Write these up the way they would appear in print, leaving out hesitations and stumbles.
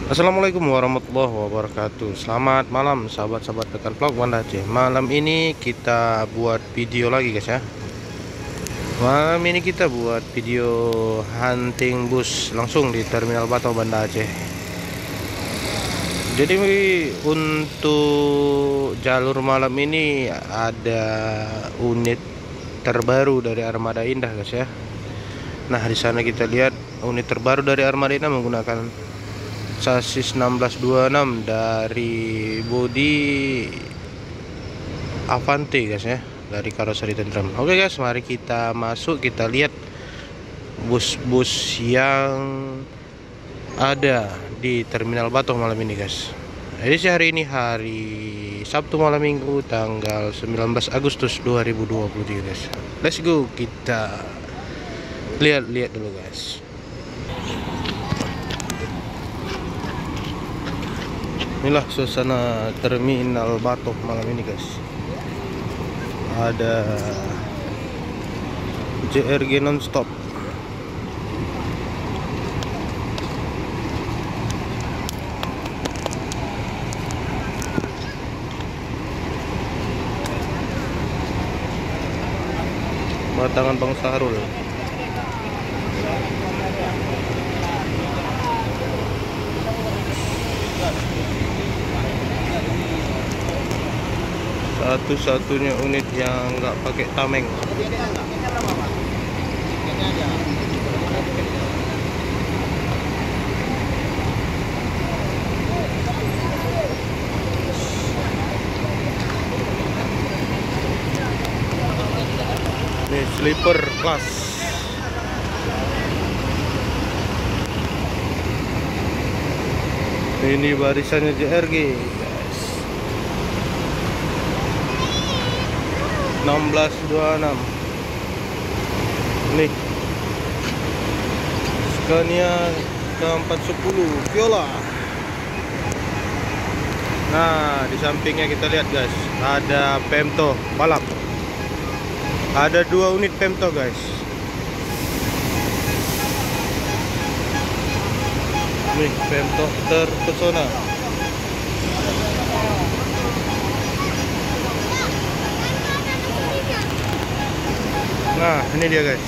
Assalamualaikum warahmatullahi wabarakatuh. Selamat malam sahabat-sahabat rekan vlog Banda Aceh. Malam ini kita buat video lagi guys ya. Malam ini kita buat video hunting bus langsung di Terminal Batok Banda Aceh. Jadi untuk jalur malam ini ada unit terbaru dari Armada Indah guys ya. Nah, di sana kita lihat unit terbaru dari Armada Indah menggunakan sasis 1626 dari bodi Avante guys ya, dari karoseri Tentram. Oke guys, mari kita masuk, kita lihat bus-bus yang ada di Terminal Batok malam ini guys. Edisi hari ini hari Sabtu malam Minggu tanggal 19 Agustus 2023 guys. Let's go, kita lihat dulu guys. Inilah suasana Terminal Batok malam ini guys. Ada JRG nonstop. Batangan Bang Sahrul. Satu-satunya unit yang nggak pakai tameng. Ini sleeper class. Ini barisannya JRG. 1626. Nih Scania K410 Viola. Nah, di sampingnya kita lihat guys, ada Pemto balap. Ada 2 unit Pemto guys. Nih Pemto terpesona. Nah, ini dia guys.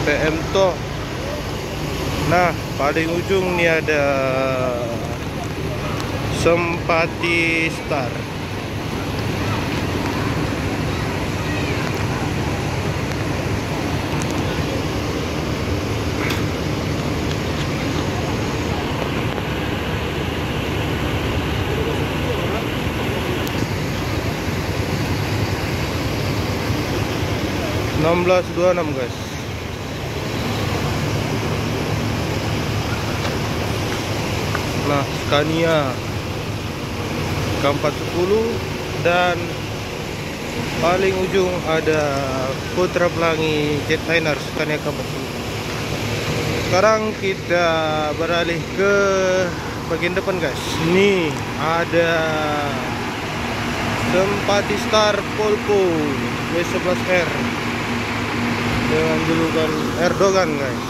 PM Toh. Nah, paling ujung nih ada Sempati Star. Enam belas 26 guys. Nah, Scania K410 dan paling ujung ada Putra Pelangi Jetliner Scania K410. Sekarang kita beralih ke bagian depan guys. Ini ada Sempati Star Polpo W11R dengan julukan Erdogan guys.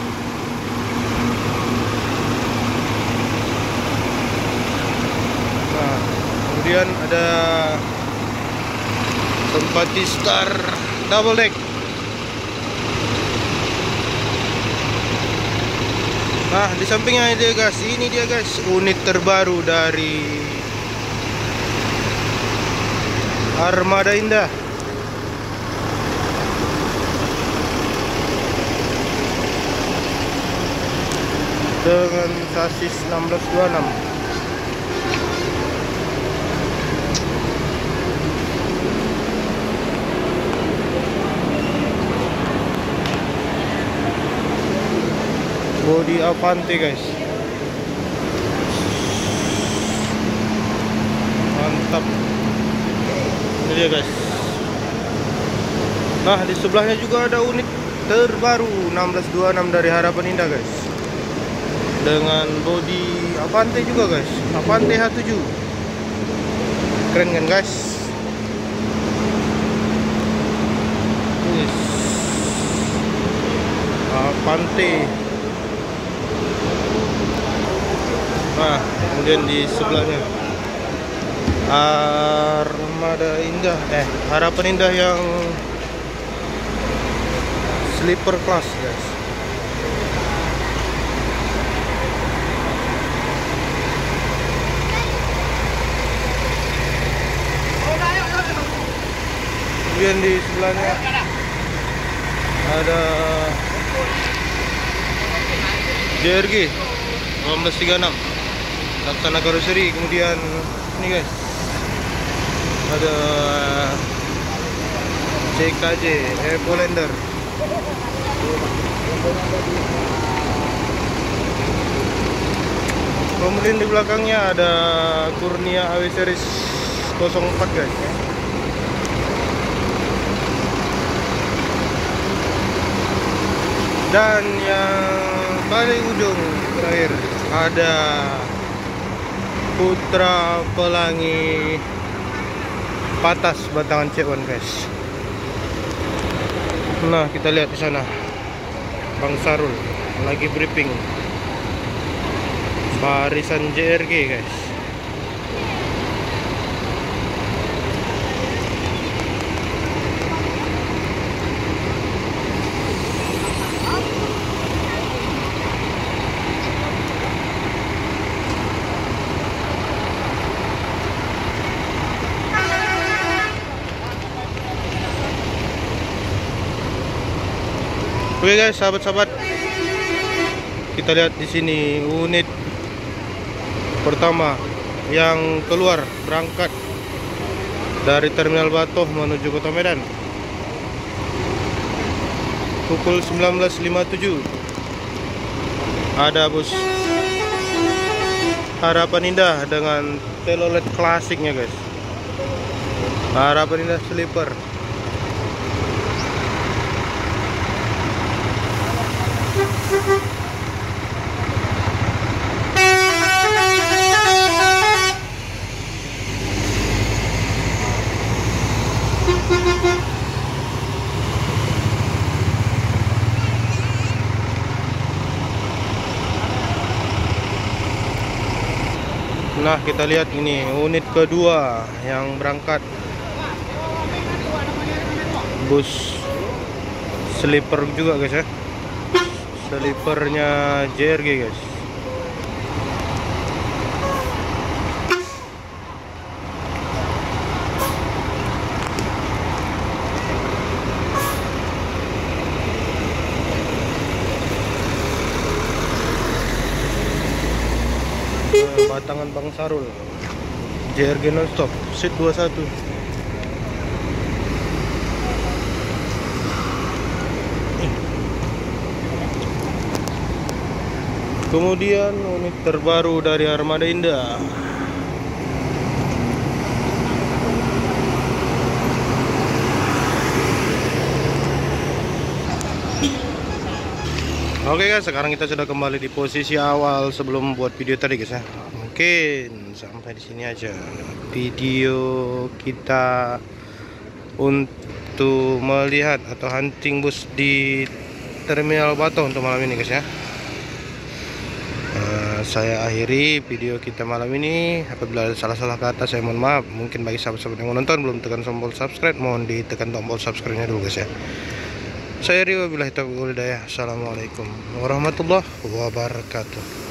Nah, kemudian ada Sempati Star Double Deck. Nah, di sampingnya ini dia guys, unit terbaru dari Armada Indah. Dengan sasis 1626. Bodi Avante guys. Mantap. Ini dia guys. Nah, di sebelahnya juga ada unit terbaru 1626 dari Harapan Indah guys. Dengan bodi Avante juga guys, Avante H7. Keren kan guys? Yes. pantai. Nah, kemudian di sebelahnya Armada Indah, Harapan Indah yang sleeper class, guys. Kemudian di sebelahnya ada JRG 1836 Laksana Karoseri. Kemudian ini, guys, ada CKJ Epolander. Kemudian di belakangnya ada Kurnia AW Series 04, guys. Dan yang paling ujung terakhir ada Putra Pelangi Patas batangan C1, guys. Nah, kita lihat di sana Bang Sarul lagi briefing barisan JRG, guys. Oke, guys, sahabat-sahabat, kita lihat di sini unit pertama yang keluar berangkat dari Terminal Batoh menuju Kota Medan pukul 19.57. Ada bus Harapan Indah dengan telolet klasiknya, guys. Harapan Indah sleeper. Nah, kita lihat ini unit kedua yang berangkat, bus sleeper juga, guys, ya. Sleepernya JRG, guys. Batangan Bang Sarul JRG nonstop seat 21. Kemudian unit terbaru dari Armada Indah, oke, guys, sekarang kita sudah kembali di posisi awal sebelum buat video tadi, guys, ya. Mungkin sampai di sini aja video kita untuk melihat atau hunting bus di Terminal Batoh untuk malam ini, guys, ya. Saya akhiri video kita malam ini. Apabila ada salah-salah kata, saya mohon maaf. Mungkin bagi sahabat-sahabat yang menonton belum tekan tombol subscribe, mohon ditekan tombol subscribe-nya dulu, guys, ya. Saya Rio, wabillahi taufiq wal hidayah. Assalamualaikum warahmatullahi wabarakatuh.